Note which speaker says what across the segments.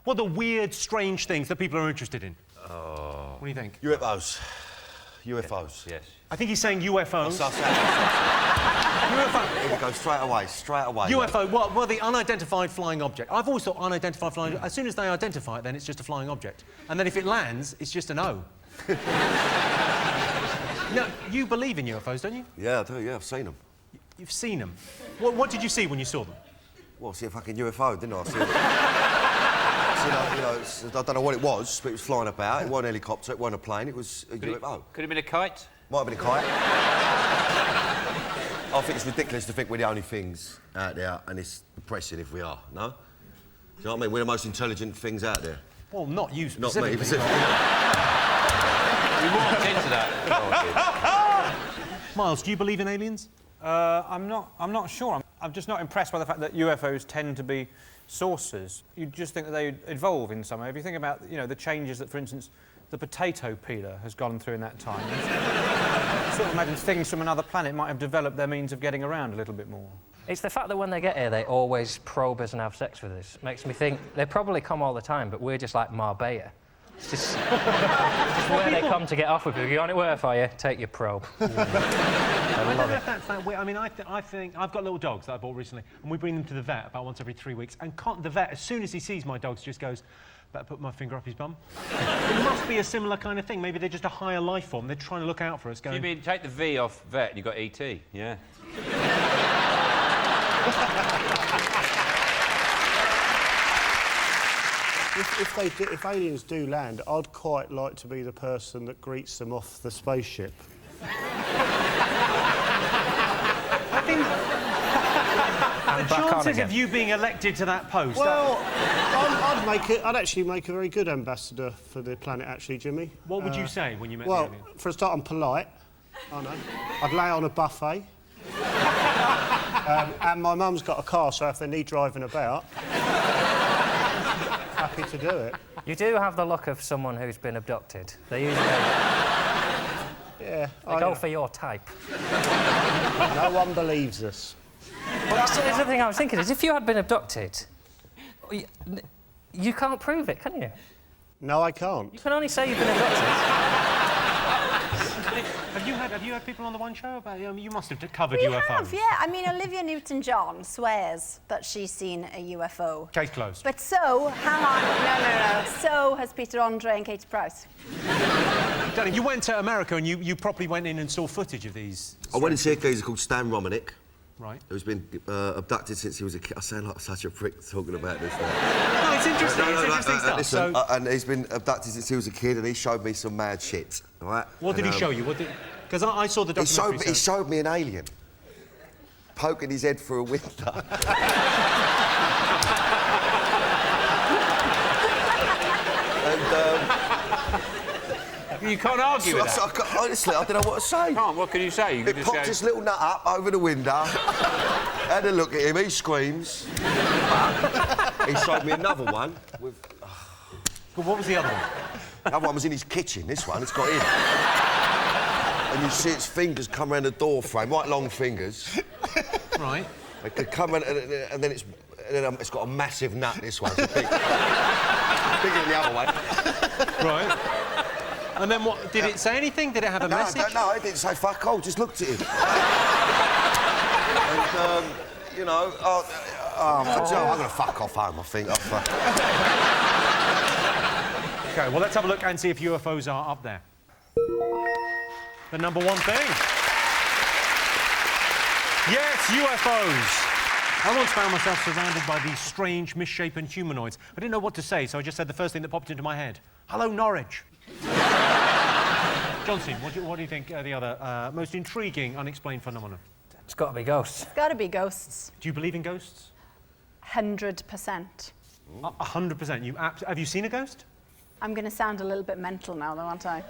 Speaker 1: What are the weird, strange things that people are interested in?
Speaker 2: Oh.
Speaker 1: What do you think?
Speaker 3: UFOs. UFOs.
Speaker 2: Yes.
Speaker 1: I think he's saying UFOs. UFO.
Speaker 3: Here we go, straight away.
Speaker 1: UFO, well, the unidentified flying object. I've always thought unidentified flying... As soon as they identify it, then it's just a flying object. And then if it lands, it's just an O. No, you believe in UFOs, don't you?
Speaker 3: Yeah, I do, yeah, I've seen them.
Speaker 1: You've seen them? What did you see when you saw them?
Speaker 3: Well, I see a fucking UFO, didn't I? I don't know what it was, but it was flying about. It wasn't a helicopter, it wasn't a plane, it was a UFO.
Speaker 2: Could it have been a kite?
Speaker 3: Might have been a kite. I think it's ridiculous to think we're the only things out there, and it's depressing if we are, no? Do you know what I mean? We're the most intelligent things out there.
Speaker 1: Well, not you
Speaker 3: Not
Speaker 1: specifically.
Speaker 3: me, specifically.
Speaker 2: We walked into that.
Speaker 1: Miles, do you believe in aliens?
Speaker 4: I'm not sure. I'm just not impressed by the fact that UFOs tend to be saucers. You'd just think that they evolve in some way. If you think about, you know, the changes that, for instance, the potato peeler has gone through in that time. Sort of imagine things from another planet might have developed their means of getting around a little bit more.
Speaker 5: It's the fact that when they get here, they always probe us and have sex with us. Makes me think they probably come all the time, but we're just like Marbella. It's just where they come to get off with you. You want it work for you? Take your probe. I love it.
Speaker 1: That's that weird. I mean, I think I've got little dogs that I bought recently, and we bring them to the vet about once every 3 weeks. And the vet, as soon as he sees my dogs, just goes, "Better put my finger up his bum." It must be a similar kind of thing. Maybe they're just a higher life form. They're trying to look out for us. Going,
Speaker 2: You mean take the V off vet and you've got ET? Yeah.
Speaker 6: If aliens do land, I'd quite like to be the person that greets them off the spaceship.
Speaker 1: I think the chances of you being elected to that post.
Speaker 6: Well, I'd actually make a very good ambassador for the planet, actually, Jimmy.
Speaker 1: What would you say when you met the
Speaker 6: Well,
Speaker 1: alien?
Speaker 6: for a start, I'm polite. I know. I'd lay on a buffet. And my mum's got a car, so if they need driving about, happy to do it.
Speaker 5: You do have the look of someone who's been abducted. They usually
Speaker 6: Yeah.
Speaker 5: they go for your type.
Speaker 6: No one believes us.
Speaker 5: Well, that's the thing I was thinking, is if you had been abducted, you can't prove it, can you?
Speaker 6: No, I can't.
Speaker 5: You can only say you've been abducted.
Speaker 1: Have you had people on the One Show about? You must have covered
Speaker 7: We
Speaker 1: UFOs.
Speaker 7: have, yeah. I mean, Olivia Newton-John swears that she's seen a UFO.
Speaker 1: Case closed.
Speaker 7: But so, hang on, no. So has Peter Andre and Katie Price.
Speaker 1: Danny, you went to America and you properly went in and saw footage of these.
Speaker 3: I went and see a geezer called Stan Romanek.
Speaker 1: Right.
Speaker 3: Who's been abducted since he was a kid. I sound like such a prick talking about this.
Speaker 1: No, it's interesting. It's interesting stuff.
Speaker 3: Listen,
Speaker 1: So,
Speaker 3: and he's been abducted since he was a kid, and he showed me some mad shit. All right.
Speaker 1: what did he show you? Because I saw the documentary.
Speaker 3: He showed me an alien poking his head through a window.
Speaker 2: You can't argue with that.
Speaker 3: Honestly, I don't know what to say.
Speaker 2: Can't. What can you say? You
Speaker 3: He
Speaker 2: can just
Speaker 3: popped
Speaker 2: go...
Speaker 3: his little nut up over the window. Had a look at him. He screams. He showed me another one with.
Speaker 1: But what was the other one?
Speaker 3: The other one was in his kitchen. This one, it's got in. And you see its fingers come around the door frame, right long fingers.
Speaker 1: Right.
Speaker 3: They could come around, and then it's got a massive nut. This one, it's big, bigger than the other one.
Speaker 1: Right. And then what? Did it say anything? Did it have a message?
Speaker 3: No, it didn't say fuck all. Just looked at him. And you know, I'm gonna fuck off home. I think.
Speaker 1: Okay. Well, let's have a look and see if UFOs are up there. The number one thing. Yes, UFOs. I once found myself surrounded by these strange, misshapen humanoids. I didn't know what to say, so I just said the first thing that popped into my head. Hello, Norwich. Johnson, what do you think are the other most intriguing unexplained phenomena?
Speaker 5: It's got to be ghosts.
Speaker 7: It's got to be ghosts.
Speaker 1: Do you believe in ghosts?
Speaker 7: 100%.
Speaker 1: 100%. Have you seen a ghost?
Speaker 7: I'm going to sound a little bit mental now, though, aren't I?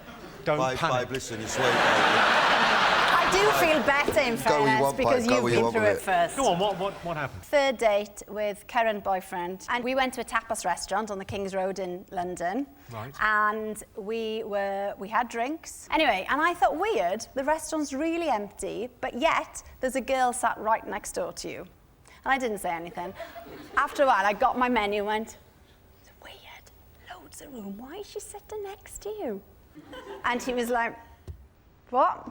Speaker 1: Don't
Speaker 3: Babe,
Speaker 1: panic.
Speaker 3: listen, you're sweet.
Speaker 7: I do feel better, in fairness, because you've been through it first.
Speaker 1: Go on, what happened?
Speaker 7: Third date with current boyfriend, and we went to a tapas restaurant on the King's Road in London.
Speaker 1: Right.
Speaker 7: And we had drinks. Anyway, and I thought, weird, the restaurant's really empty, but yet there's a girl sat right next door to you. And I didn't say anything. After a while, I got my menu and went, it's weird. to the room. Why is she sitting next to you? And he was like, what?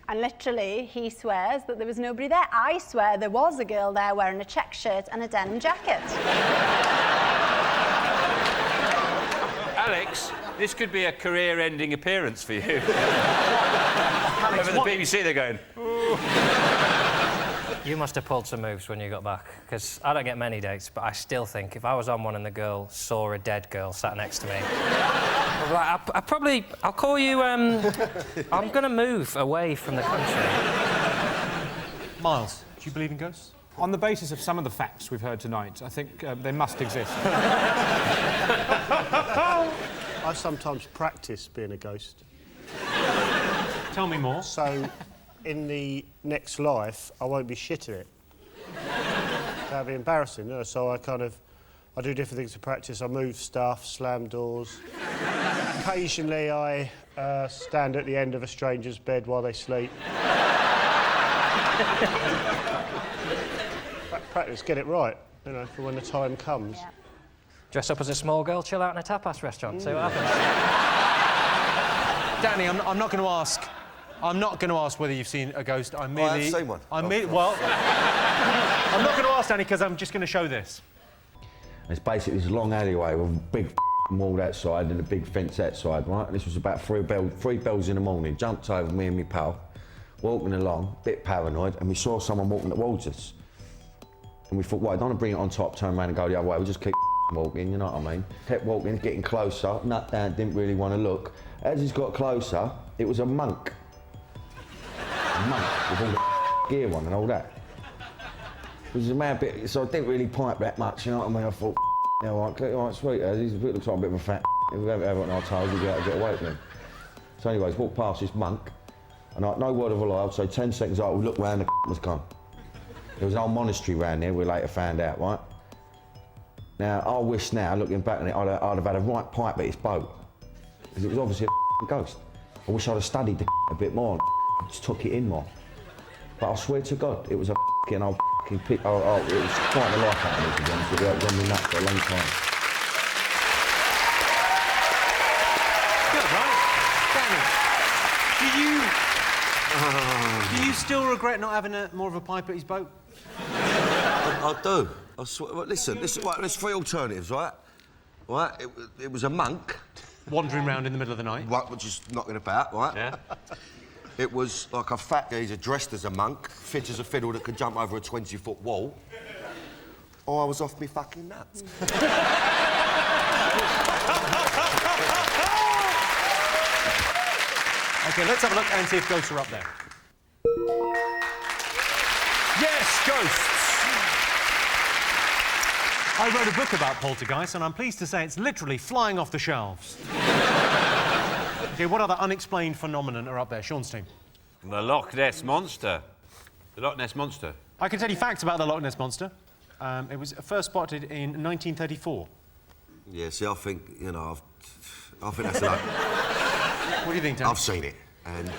Speaker 7: And literally, he swears that there was nobody there. I swear there was a girl there wearing a check shirt and a denim jacket.
Speaker 2: Alex, this could be a career-ending appearance for you. Over the BBC, they're going, ooh.
Speaker 5: You must have pulled some moves when you got back, because I don't get many dates, but I still think if I was on one and the girl saw a dead girl sat next to me, I'll call you, I'm going to move away from the country.
Speaker 1: Miles, do you believe in ghosts?
Speaker 4: On the basis of some of the facts we've heard tonight, I think they must exist.
Speaker 6: I sometimes practice being a ghost.
Speaker 1: Tell me more.
Speaker 6: So, in the next life, I won't be shit at it. That'd be embarrassing, you know? So I do different things to practice. I move stuff, slam doors. Occasionally, I stand at the end of a stranger's bed while they sleep. Practice, get it right, you know, for when the time comes.
Speaker 7: Yeah.
Speaker 5: Dress up as a small girl, chill out in a tapas restaurant, see what happens.
Speaker 1: Danny, I'm not going to ask. I'm not going to ask whether you've seen a ghost. I'm merely.
Speaker 3: I have seen one.
Speaker 1: I'm not going to ask Danny because I'm just going to show this.
Speaker 8: It's basically this long alleyway with a big wall outside and a big fence outside, right? And this was about three bells in the morning. Jumped over, me and my pal, walking along, a bit paranoid, and we saw someone walking towards us. And we thought, well, I don't want to bring it on top, turn around and go the other way. We'll just keep walking, you know what I mean? Kept walking, getting closer, nut down, didn't really want to look. As he's got closer, it was a monk. A monk with all the gear on and all that. It was a mad bit, so I didn't really pipe that much, you know what I mean? I thought, yeah, all right, sweet, he looks like a bit of a fat. If we have it on our toes, we'll be able to get away with him. So anyways, walked past this monk, and no word of a lie, I'd say 10 seconds later, we looked round, the was gone. There was an old monastery round there, we later found out, right? Now, I wish now, looking back on it, I'd have had a right pipe at his boat. Because it was obviously a ghost. I wish I'd have studied the a bit more and just took it in more. But I swear to God, it was a old pit. It was quite a life out of me, to be honest with you. It was on me nuts for a long time.
Speaker 1: Good, right? Danny, do you still regret not having more of a pipe at his boat?
Speaker 3: I do. I swear. Well, listen, right, there's three alternatives, right? Right, it was a monk.
Speaker 1: Wandering around in the middle of the night.
Speaker 3: Right, just knocking about, right?
Speaker 2: yeah.
Speaker 3: It was like a fat geezer dressed as a monk, fit as a fiddle that could jump over a 20-foot wall. Or I was off me fucking nuts.
Speaker 1: OK, let's have a look and see if ghosts are up there. Yes, ghosts! I wrote a book about poltergeists, and I'm pleased to say it's literally flying off the shelves. OK, what other unexplained phenomenon are up there? Sean's team.
Speaker 2: The Loch Ness Monster. The Loch Ness Monster.
Speaker 1: I can tell you facts about the Loch Ness Monster. It was first spotted in 1934.
Speaker 3: Yeah, see, I think, you know, I think that's like...
Speaker 1: What do you think, Tony?
Speaker 3: I've seen it, and...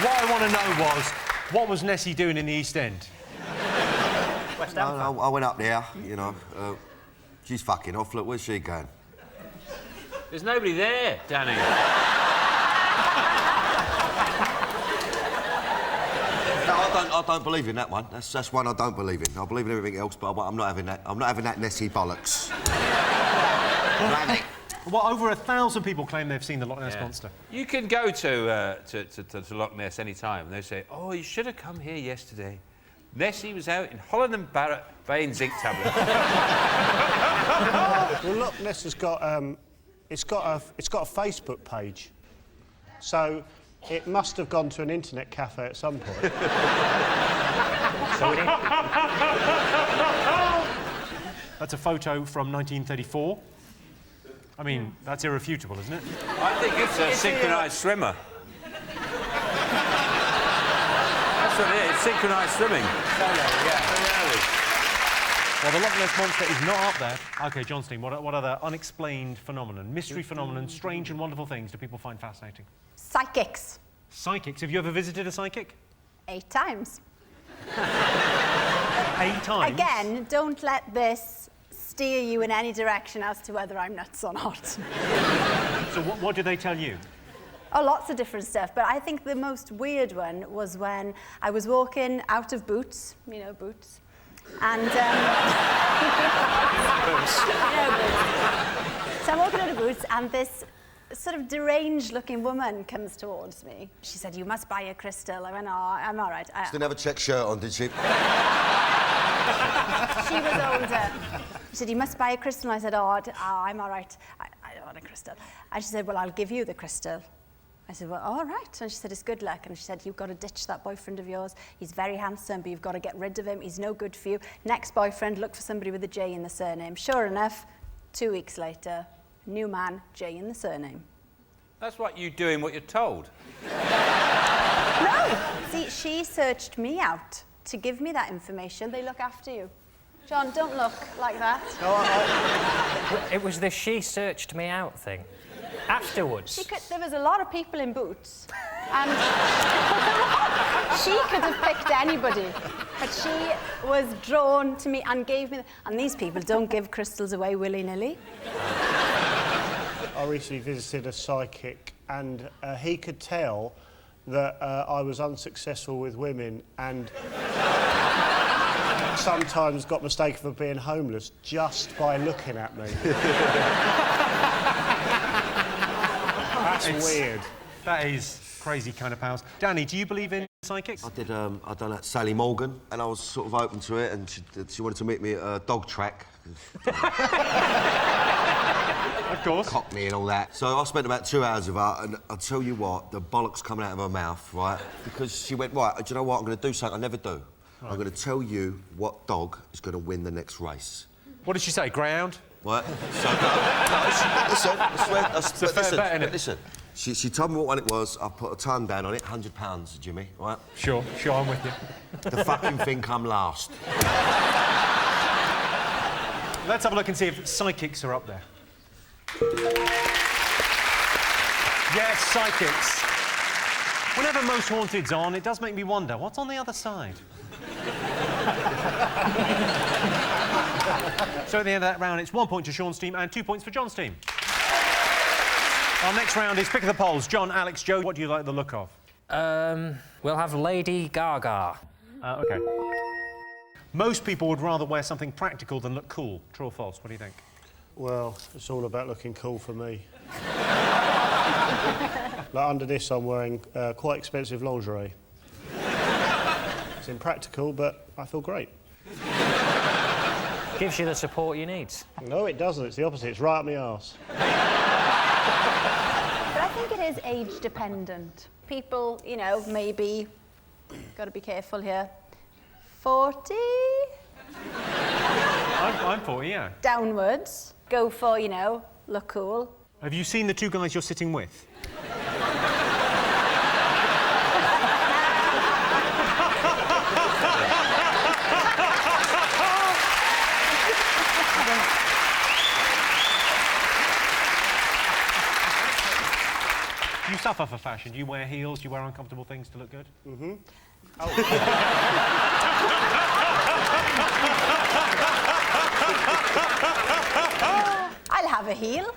Speaker 1: What I want to know was, what was Nessie doing in the East End?
Speaker 5: West Ham.
Speaker 3: I went up there, you know. She's fucking off. Look, where's she going?
Speaker 2: There's nobody there, Danny.
Speaker 3: No, I don't believe in that one. That's one I don't believe in. I believe in everything else, but I'm not having that. I'm not having that Nessie bollocks.
Speaker 1: Well, over 1,000 people claim they've seen the Loch Ness Monster.
Speaker 2: You can go to Loch Ness any time, and they say, "Oh, you should have come here yesterday. Nessie was out in Holland and Barrett baying zinc tablets."
Speaker 6: Well, Loch Ness has got it's got a Facebook page, so it must have gone to an internet cafe at some point.
Speaker 1: That's a photo from 1934. I mean, that's irrefutable, isn't it?
Speaker 2: I think it's a synchronised swimmer. That's what it is, synchronised swimming.
Speaker 1: Well, the Loch Ness Monster is not up there. OK, John's team, what other unexplained phenomenon, mystery phenomenon, strange and wonderful things do people find fascinating?
Speaker 7: Psychics.
Speaker 1: Psychics. Have you ever visited a psychic?
Speaker 7: 8 times.
Speaker 1: 8 times?
Speaker 7: Again, don't let this steer you in any direction as to whether I'm nuts or not.
Speaker 1: So what did they tell you?
Speaker 7: Oh, lots of different stuff, but I think the most weird one was when I was walking out of Boots, you know, Boots, and... Boots. You know, Boots. So I'm walking out of Boots, and this sort of deranged-looking woman comes towards me. She said, "You must buy a crystal." I went, "Oh, I'm all right."
Speaker 3: She didn't have a check shirt on, did she?
Speaker 7: She was older. She said, "You must buy a crystal." And I said, I'm all right. I don't want a crystal. And she said, "Well, I'll give you the crystal." I said, "Well, all right." And she said, "It's good luck." And she said, "You've got to ditch that boyfriend of yours. He's very handsome, but you've got to get rid of him. He's no good for you. Next boyfriend, look for somebody with a J in the surname." Sure enough, 2 weeks later, new man, J in the surname.
Speaker 2: That's what you doing what you're told.
Speaker 7: No! See, she searched me out to give me that information. They look after you. John, don't look like that.
Speaker 5: It was the she searched me out thing. Afterwards.
Speaker 7: There was a lot of people in Boots, and she could have picked anybody, but she was drawn to me and gave me... And these people don't give crystals away willy-nilly.
Speaker 6: I recently visited a psychic, and he could tell that I was unsuccessful with women and sometimes got mistaken for being homeless just by looking at me. That's weird.
Speaker 1: That is crazy kind of powers. Danny, do you believe in psychics?
Speaker 3: I done that Sally Morgan, and I was sort of open to it, and she wanted to meet me at a dog track.
Speaker 1: Of course.
Speaker 3: Cockney and all that. So I spent about 2 hours with her, and I'll tell you what, the bollocks coming out of her mouth, right? Because she went, "Right, do you know what? I'm going to do something I never do. Right. I'm going to tell you what dog is going to win the next race."
Speaker 1: What did she say, greyhound?
Speaker 3: Right? So, listen, I swear, listen. She told me what one it was. I put a tongue down on it, £100, Jimmy, right?
Speaker 1: Sure, I'm with you.
Speaker 3: The fucking thing come last.
Speaker 1: Let's have a look and see if psychics are up there. Yes, psychics. Whenever Most Haunted's on, it does make me wonder, what's on the other side? So at the end of that round, it's 1 point to Sean's team and 2 points for John's team. Our next round is Pick of the Polls. John, Alex, Joe, what do you like the look of?
Speaker 5: We'll have Lady Gaga.
Speaker 1: OK. Most people would rather wear something practical than look cool. True or false? What do you think?
Speaker 6: Well, it's all about looking cool for me. Like under this, I'm wearing quite expensive lingerie. It's impractical, but I feel great.
Speaker 5: Gives you the support you need.
Speaker 6: No, it doesn't. It's the opposite. It's right up my arse.
Speaker 7: But I think it is age dependent. People, you know, maybe, got to be careful here, 40?
Speaker 1: I'm 40, yeah.
Speaker 7: Downwards, go for, you know, look cool.
Speaker 1: Have you seen the two guys you're sitting with? Do you suffer for fashion? Do you wear heels? Do you wear uncomfortable things to look good?
Speaker 6: Mm-hmm.
Speaker 7: I'll have a heel,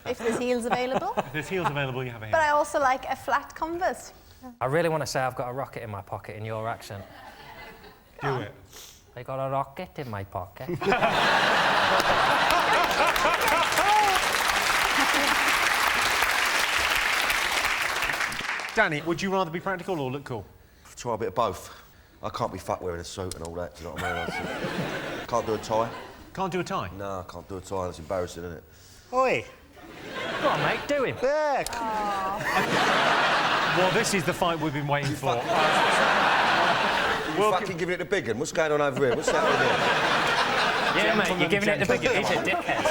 Speaker 7: if there's heels available.
Speaker 1: If there's heels available, you have a heel.
Speaker 7: But I also like a flat Converse.
Speaker 5: I really want to say I've got a rocket in my pocket in your accent.
Speaker 1: Do it.
Speaker 5: I got a rocket in my pocket.
Speaker 1: Danny, would you rather be practical or look cool?
Speaker 3: Try a bit of both. I can't be fucked wearing a suit and all that, do you know what I mean? Can't do a tie.
Speaker 1: Can't do a tie?
Speaker 3: No, I can't do a tie. That's embarrassing, isn't it?
Speaker 6: Oi!
Speaker 5: Go on, mate, do him.
Speaker 6: Yeah.
Speaker 1: Well, this is the fight we've been waiting for.
Speaker 3: You're fucking giving it the big one. What's going on over here? What's happening
Speaker 5: Yeah, mate, you're giving it the big one. He's a dickhead.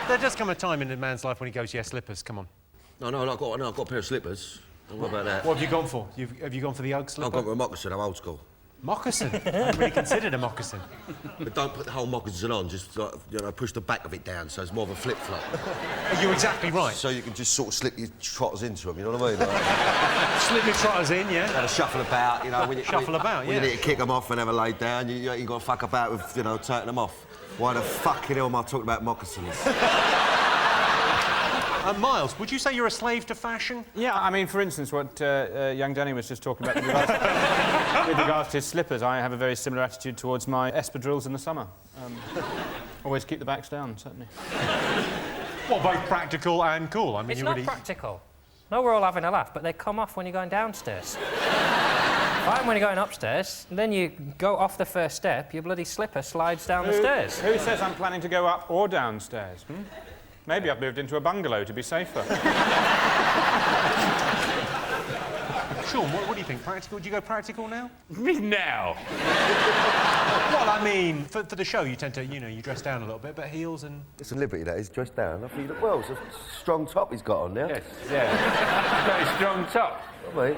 Speaker 1: There does come a time in a man's life when he goes, yeah, slippers, come on.
Speaker 3: here? No, I've got a pair of slippers. Don't worry about that.
Speaker 1: What have you gone for? Have you gone for the Ugg slipper?
Speaker 3: I've gone for a moccasin. I'm old school.
Speaker 1: Moccasin? I haven't really considered a moccasin.
Speaker 3: But don't put the whole moccasin on, just, like, you know, push the back of it down so it's more of a flip-flop.
Speaker 1: You're exactly right.
Speaker 3: So you can just sort of slip your trotters into them, you know what I mean? Like,
Speaker 1: Slip your trotters in, yeah?
Speaker 3: have a shuffle about, you know. When you,
Speaker 1: About,
Speaker 3: when
Speaker 1: yeah.
Speaker 3: you need to kick them off and have a lay down, you ain't got to fuck about with, you know, taking them off. Why the fucking hell am I talking about moccasins?
Speaker 1: Miles, would you say you're a slave to fashion?
Speaker 4: Yeah, I mean, for instance, what young Danny was just talking about with regards to his slippers, I have a very similar attitude towards my espadrilles in the summer. Always keep the backs down, certainly.
Speaker 1: Well, both practical and cool. I mean,
Speaker 5: It's
Speaker 1: you
Speaker 5: not
Speaker 1: really...
Speaker 5: practical. No, we're all having a laugh, but they come off when you're going downstairs. Fine when you're going upstairs, and then you go off the first step, your bloody slipper slides down the stairs.
Speaker 4: Who says I'm planning to go up or downstairs? Maybe I've moved into a bungalow to be safer.
Speaker 1: Sean, what do you think? Practical? Do you go practical now?
Speaker 2: Me now?
Speaker 1: Well, I mean, for the show, you tend to, you know, you dress down a little bit, but heels and...
Speaker 3: It's a liberty, that is, dressed down. I think you look well. It's a strong top he's got on there.
Speaker 2: Yes, yeah. Very strong top.
Speaker 3: I mean,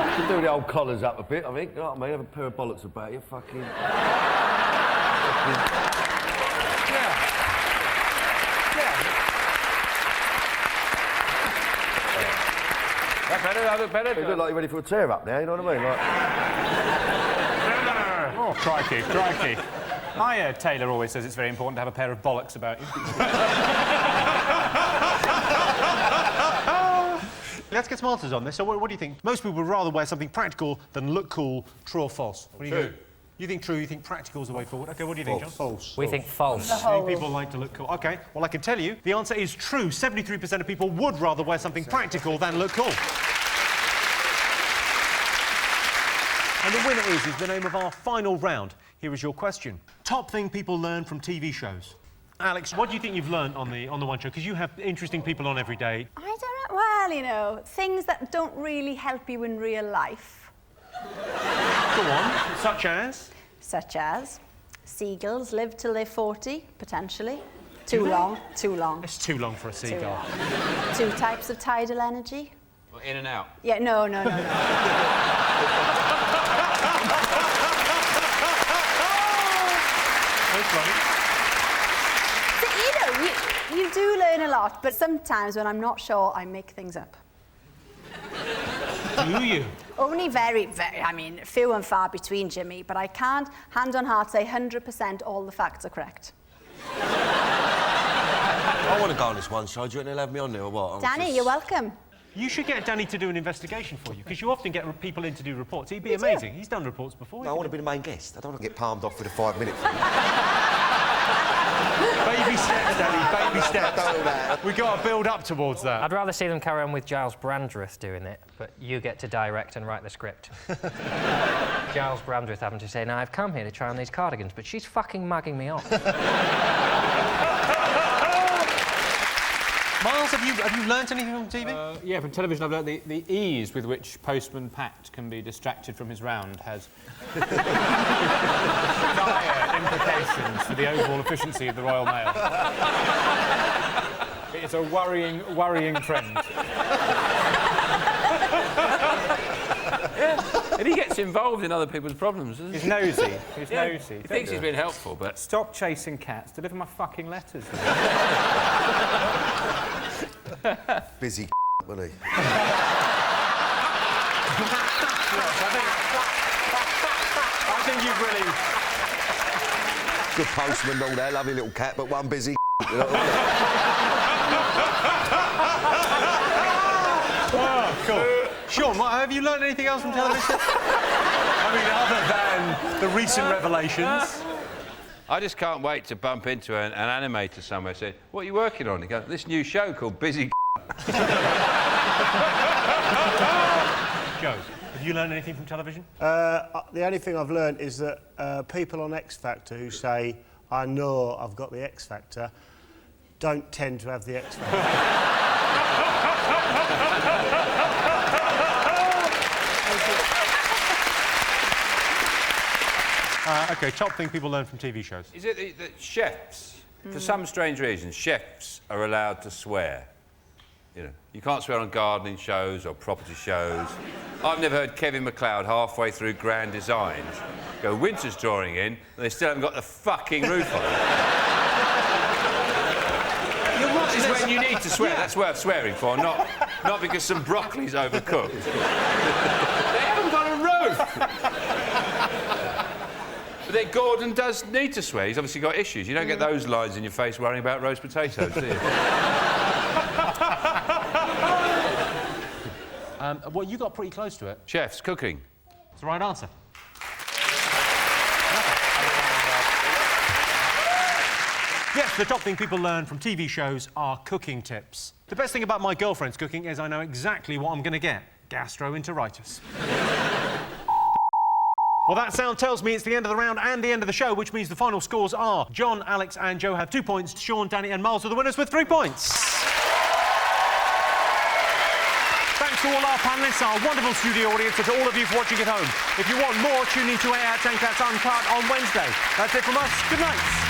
Speaker 3: you can do the old collars up a bit, I think. You know what I mean? Have a pair of bollocks about you, fucking...
Speaker 2: That better?
Speaker 3: You look like you're ready for a tear-up now, you know what I mean? Like...
Speaker 4: Oh, crikey, crikey. My tailor always says it's very important to have a pair of bollocks about you.
Speaker 1: Let's get some answers on this. So what do you think? Most people would rather wear something practical than look cool. True or false? What do you think? You think true, you think practical is the way forward. OK, what do you think, John?
Speaker 6: False.
Speaker 5: We think false.
Speaker 1: People like to look cool. OK, well, I can tell you, the answer is true. 73% of people would rather wear something practical than look cool. And the winner is the name of our final round. Here is your question. Top thing people learn from TV shows. Alex, what do you think you've learned on the One Show? Because you have interesting people on every day.
Speaker 7: I don't know. Well, you know, things that don't really help you in real life.
Speaker 1: Go on, such as?
Speaker 7: Such as seagulls live till they're 40, potentially. Too long.
Speaker 1: It's too long for a seagull.
Speaker 7: 2 types of tidal energy.
Speaker 2: Well, in and out.
Speaker 7: Yeah, no. So, you know, you do learn a lot, but sometimes when I'm not sure, I make things up.
Speaker 1: Do you?
Speaker 7: Only very, I mean, few and far between, Jimmy, but I can't, hand on heart, say 100% all the facts are correct.
Speaker 3: I want to go on this One Show. Do you think they'll have me on there or what?
Speaker 7: Danny, you're welcome.
Speaker 1: You should get Danny to do an investigation for you, because you often get people in to do reports. He'd be amazing. He's done reports before.
Speaker 3: No, I want to be the main guest. I don't want to get palmed off with a 5-minute thing.
Speaker 1: Baby steps, Danny, baby steps. We got to build up towards that.
Speaker 5: I'd rather see them carry on with Giles Brandreth doing it, but you get to direct and write the script. Giles Brandreth having to say, now, I've come here to try on these cardigans, but she's fucking mugging me off.
Speaker 1: Miles, have you learnt anything from TV?
Speaker 4: Yeah, from television I've learned the ease with which Postman Pat can be distracted from his round has dire implications for the overall efficiency of the Royal Mail. It's a worrying trend.
Speaker 2: And he gets involved in other people's problems, doesn't he?
Speaker 4: He's nosy. He's nosy.
Speaker 2: He thinks he's been helpful, but...
Speaker 4: Stop chasing cats. Deliver my fucking letters.
Speaker 3: Busy wasn't he?
Speaker 1: I think you've really...
Speaker 3: Good postman and all that, lovely little cat, but one busy you know?
Speaker 1: Oh, cool. Sean, have you learned anything else from television? I mean, other than the recent revelations.
Speaker 2: I just can't wait to bump into an animator somewhere and say, what are you working on? He goes, this new show called Busy
Speaker 1: Joe, have you learned anything from television?
Speaker 6: The only thing I've learned is that people on X Factor who say, I know I've got the X Factor, don't tend to have the X Factor.
Speaker 1: OK, top thing people learn from TV shows.
Speaker 2: Is it that chefs, for some strange reason, chefs are allowed to swear? You know, you can't swear on gardening shows or property shows. I've never heard Kevin MacLeod halfway through Grand Designs go, winter's drawing in, and they still haven't got the fucking roof on. This is when you need to swear. That's worth swearing for, not because some broccoli's overcooked. They haven't got a roof. But then Gordon does need to swear. He's obviously got issues. You don't get those lines in your face worrying about roast potatoes, do you?
Speaker 1: Well, you got pretty close to it.
Speaker 2: Chefs, cooking.
Speaker 1: It's the right answer. Yes, the top thing people learn from TV shows are cooking tips. The best thing about my girlfriend's cooking is I know exactly what I'm going to get. Gastroenteritis. Well, that sound tells me it's the end of the round and the end of the show, which means the final scores are John, Alex and Joe have 2 points. Sean, Danny and Miles are the winners with 3 points. Thanks to all our panellists, our wonderful studio audience, and to all of you for watching at home. If you want more, tune in to 8 Out 10 Cats Uncut on Wednesday. That's it from us. Good night.